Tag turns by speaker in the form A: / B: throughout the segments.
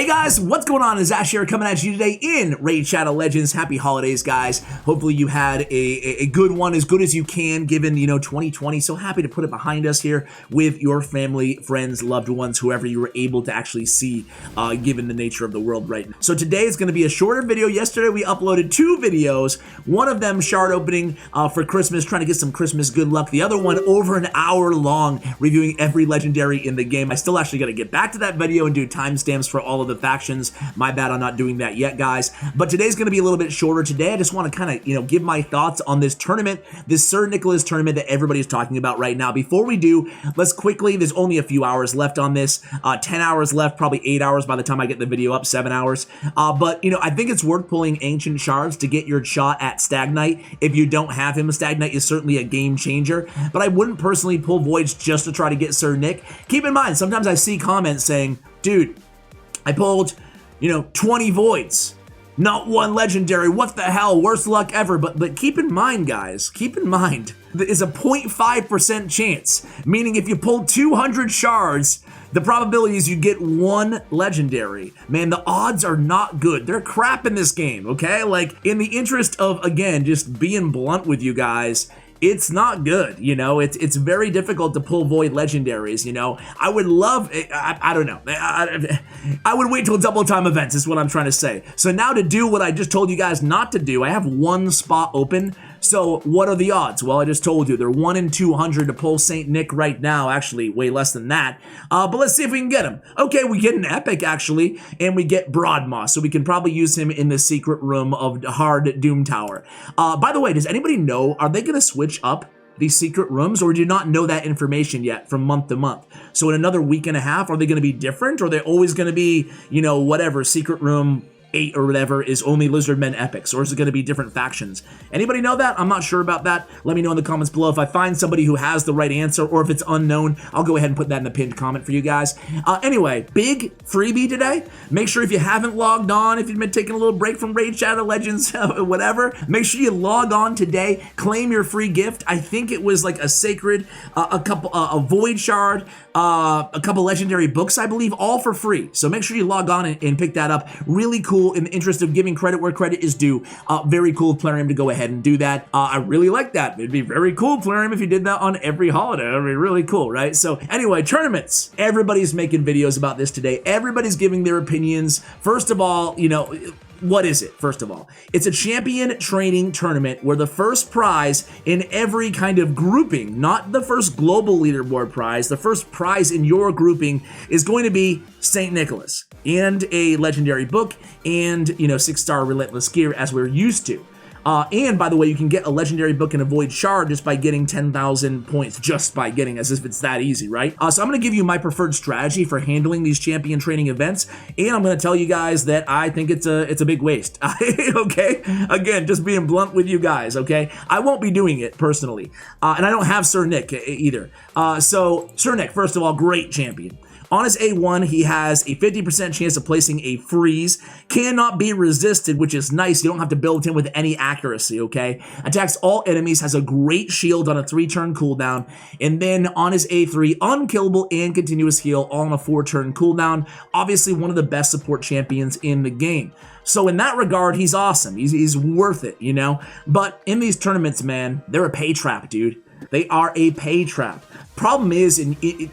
A: Hey guys, what's going on? It's Ash here coming at you today in Raid Shadow Legends. Happy holidays, guys. Hopefully you had a good one, as good as you can, given, 2020. So happy to put it behind us here with your family, friends, loved ones, whoever you were able to actually see, given the nature of the world right now. So today is going to be a shorter video. Yesterday we uploaded 2 videos. One of them shard opening for Christmas, trying to get some Christmas good luck. The other one over an hour long, reviewing every legendary in the game. I still actually got to get back to that video and do timestamps for all of the factions. My bad on not doing that yet, guys. But today's going to be a little bit shorter. Today I just want to kind of, give my thoughts on this tournament, this Sir Nicholas tournament that everybody's talking about right now. Before we do, let's quickly, there's only a few hours left on this, 10 hours left, probably 8 hours by the time I get the video up, 7 hours. But, I think it's worth pulling Ancient Shards to get your shot at Stag Knight. If you don't have him, Stag Knight is certainly a game changer, but I wouldn't personally pull Voids just to try to get Sir Nick. Keep in mind, sometimes I see comments saying, dude, I pulled, 20 Voids, not one legendary. What the hell? Worst luck ever. But keep in mind, guys, keep in mind, there is a 0.5% chance, meaning if you pull 200 shards, the probability is you get 1 legendary. Man, the odds are not good. They're crap in this game, okay? Like, in the interest of, again, just being blunt with you guys, it's not good, it's very difficult to pull Void legendaries, I would love, I don't know, I would wait till double time events is what I'm trying to say. So now to do what I just told you guys not to do, I have 1 spot open. So what are the odds? Well, I just told you, they're 1 in 200 to pull Saint Nick right now, actually way less than that. But let's see if we can get him. Okay, we get an epic actually, and we get Broadmoss, so we can probably use him in the secret room of Hard Doom Tower. By the way, does anybody know, are they gonna switch up these secret rooms, or do you not know that information yet from month to month? So in another week and a half, are they gonna be different, or are they always gonna be, whatever, secret room 8 or whatever is only Lizardmen epics, or is it going to be different factions? Anybody know that? I'm not sure about that. Let me know in the comments below. If I find somebody who has the right answer, or if it's unknown, I'll go ahead and put that in the pinned comment for you guys. Anyway, big freebie today. Make sure if you haven't logged on, if you've been taking a little break from Raid Shadow Legends, whatever, make sure you log on today, claim your free gift. I think it was like a sacred, a void shard, a couple legendary books, I believe, all for free. So make sure you log on and pick that up. Really cool. In the interest of giving credit where credit is due. Very cool of Plarium to go ahead and do that. I really like that. It'd be very cool, Plarium, if you did that on every holiday. It'd be really cool, right? So anyway, tournaments. Everybody's making videos about this today. Everybody's giving their opinions. First of all, what is it? First of all, it's a champion training tournament where the first prize in every kind of grouping, not the first global leaderboard prize, the first prize in your grouping is going to be St. Nicholas and a legendary book and, 6-star relentless gear as we're used to. And by the way, you can get a legendary book and a void shard just by getting 10,000 points, just by getting, as if it's that easy, right? So I'm going to give you my preferred strategy for handling these champion training events, and I'm going to tell you guys that I think it's a big waste. Okay, again, just being blunt with you guys. Okay, I won't be doing it personally, and I don't have Sir Nick either. So Sir Nick, first of all, great champion. On his A1, he has a 50% chance of placing a freeze, cannot be resisted, which is nice. You don't have to build him with any accuracy, okay? Attacks all enemies, has a great shield on a 3-turn cooldown, and then on his A3, unkillable and continuous heal, all on a 4-turn cooldown. Obviously, one of the best support champions in the game. So in that regard, he's awesome. He's worth it, But in these tournaments, man, they're a pay trap, dude. They are a pay trap. Problem is,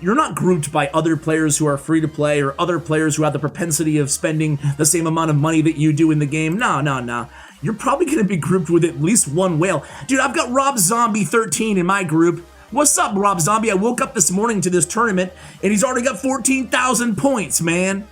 A: you're not grouped by other players who are free to play or other players who have the propensity of spending the same amount of money that you do in the game. No. You're probably going to be grouped with at least one whale. Dude, I've got Rob Zombie 13 in my group. What's up, Rob Zombie? I woke up this morning to this tournament, and he's already got 14,000 points, man.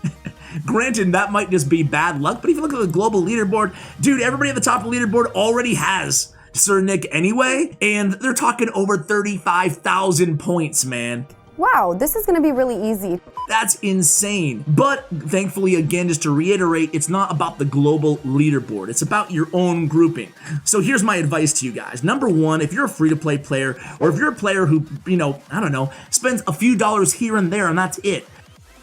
A: Granted, that might just be bad luck, but if you look at the global leaderboard, dude, everybody at the top of the leaderboard already has Sir Nick anyway, and they're talking over 35,000 points, man.
B: Wow, this is gonna be really easy.
A: That's insane. But thankfully, again, just to reiterate, it's not about the global leaderboard. It's about your own grouping. So here's my advice to you guys. Number one, if you're a free-to-play player, or if you're a player who, I don't know, spends a few dollars here and there and that's it,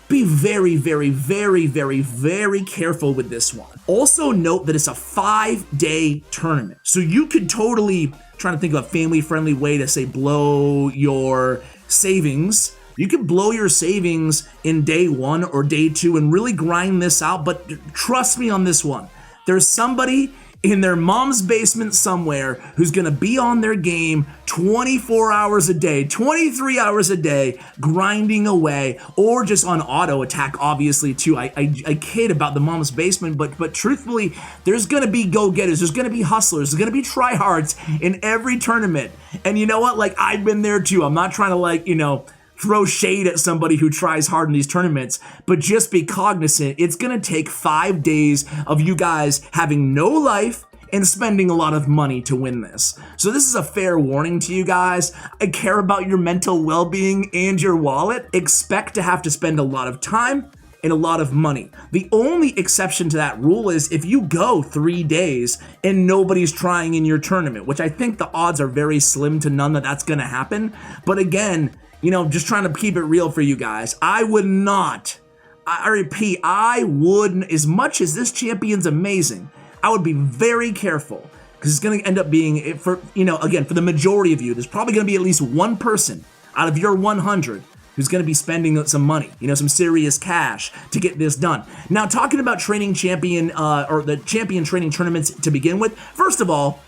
A: be very, very, very, very, very careful with this one. Also note that it's a 5-day tournament. So you could totally, trying to think of a family-friendly way to say blow your savings You can blow your savings in day 1 or day 2 and really grind this out, but trust me on this one. There's somebody in their mom's basement somewhere who's gonna be on their game 24 hours a day, 23 hours a day, grinding away, or just on auto attack, obviously, too. I kid about the mom's basement, but truthfully, there's gonna be go-getters, there's gonna be hustlers, there's gonna be tryhards in every tournament. And you know what? Like, I've been there too. I'm not trying to, like, throw shade at somebody who tries hard in these tournaments, but just be cognizant, it's gonna take 5 days of you guys having no life and spending a lot of money to win this. So this is a fair warning to you guys. I care about your mental well-being and your wallet. Expect to have to spend a lot of time and a lot of money. The only exception to that rule is if you go 3 days and nobody's trying in your tournament, which I think the odds are very slim to none that that's gonna happen. But again, just trying to keep it real for you guys. I would not, I repeat, I wouldn't, as much as this champion's amazing, I would be very careful because it's going to end up being, for the majority of you, there's probably going to be at least one person out of your 100 who's going to be spending some money, some serious cash to get this done. Now, talking about training champion, or the champion training tournaments to begin with, first of all,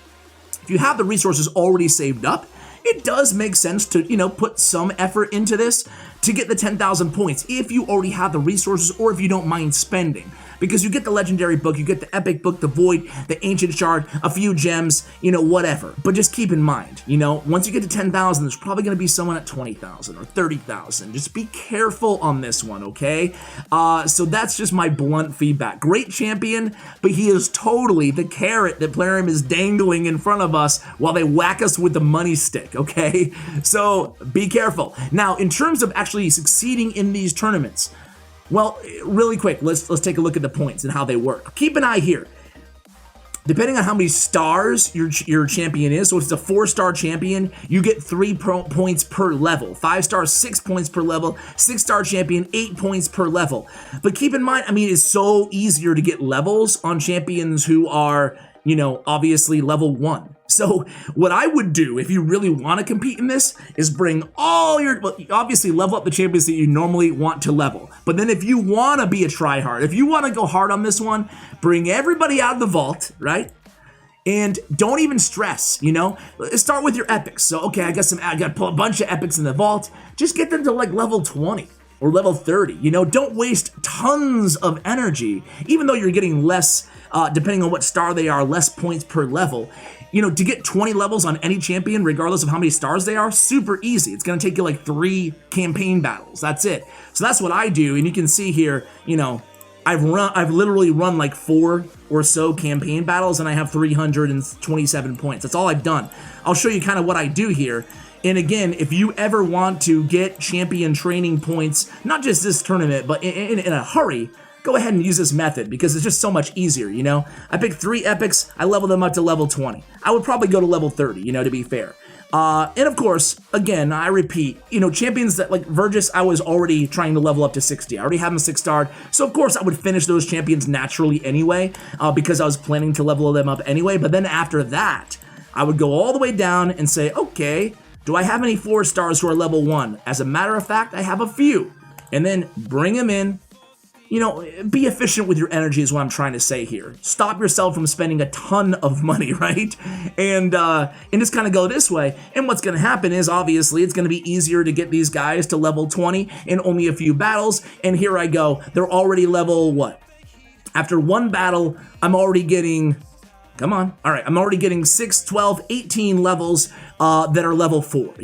A: if you have the resources already saved up, it does make sense to, put some effort into this to get the 10,000 points if you already have the resources or if you don't mind spending. Because you get the legendary book, you get the epic book, the void, the ancient shard, a few gems, whatever. But just keep in mind, once you get to 10,000, there's probably going to be someone at 20,000 or 30,000. Just be careful on this one, okay? So that's just my blunt feedback. Great champion, but he is totally the carrot that Plarium is dangling in front of us while they whack us with the money stick, okay? So be careful. Now, in terms of actually succeeding in these tournaments, well, really quick, let's take a look at the points and how they work. Keep an eye here. Depending on how many stars your champion is, so if it's a 4-star champion, you get 3 points per level. 5 stars, 6 points per level. 6-star champion, 8 points per level. But keep in mind, it's so easier to get levels on champions who are, obviously level 1. So what I would do if you really want to compete in this is bring all obviously level up the champions that you normally want to level. But then if you want to be a tryhard, if you want to go hard on this one, bring everybody out of the vault, right? And don't even stress, Start with your epics. So, okay, I got a bunch of epics in the vault. Just get them to like level 20 or level 30. Don't waste tons of energy, even though you're getting less, depending on what star they are, less points per level. To get 20 levels on any champion, regardless of how many stars they are, super easy. It's going to take you like 3 campaign battles. That's it. So that's what I do. And you can see here, I've literally run like 4 or so campaign battles and I have 327 points. That's all I've done. I'll show you kind of what I do here. And again, if you ever want to get champion training points, not just this tournament, but in a hurry, go ahead and use this method because it's just so much easier, I picked 3 epics, I leveled them up to level 20. I would probably go to level 30, to be fair. And of course, again, I repeat, champions that like Vergis, I was already trying to level up to 60. I already have him 6-starred. So of course I would finish those champions naturally anyway, because I was planning to level them up anyway. But then after that, I would go all the way down and say, okay, do I have any 4-stars who are level 1? As a matter of fact, I have a few. And then bring them in. Be efficient with your energy is what I'm trying to say here. Stop yourself from spending a ton of money, right? And just kind of go this way. And what's going to happen is, obviously, it's going to be easier to get these guys to level 20 in only a few battles. And here I go. They're already level, what? After 1 battle, I'm already getting... Come on. All right, I'm already getting 6, 12, 18 levels that are level 4,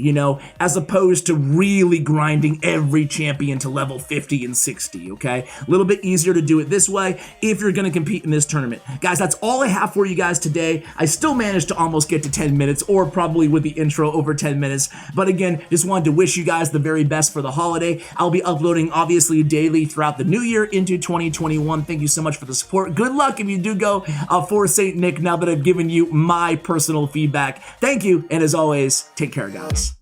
A: as opposed to really grinding every champion to level 50 and 60, okay? A little bit easier to do it this way if you're going to compete in this tournament. Guys, that's all I have for you guys today. I still managed to almost get to 10 minutes, or probably with the intro over 10 minutes. But again, just wanted to wish you guys the very best for the holiday. I'll be uploading, obviously, daily throughout the new year into 2021. Thank you so much for the support. Good luck if you do go for St. Nick now that I've given you my personal feedback. Thank you, and as always, take care, guys.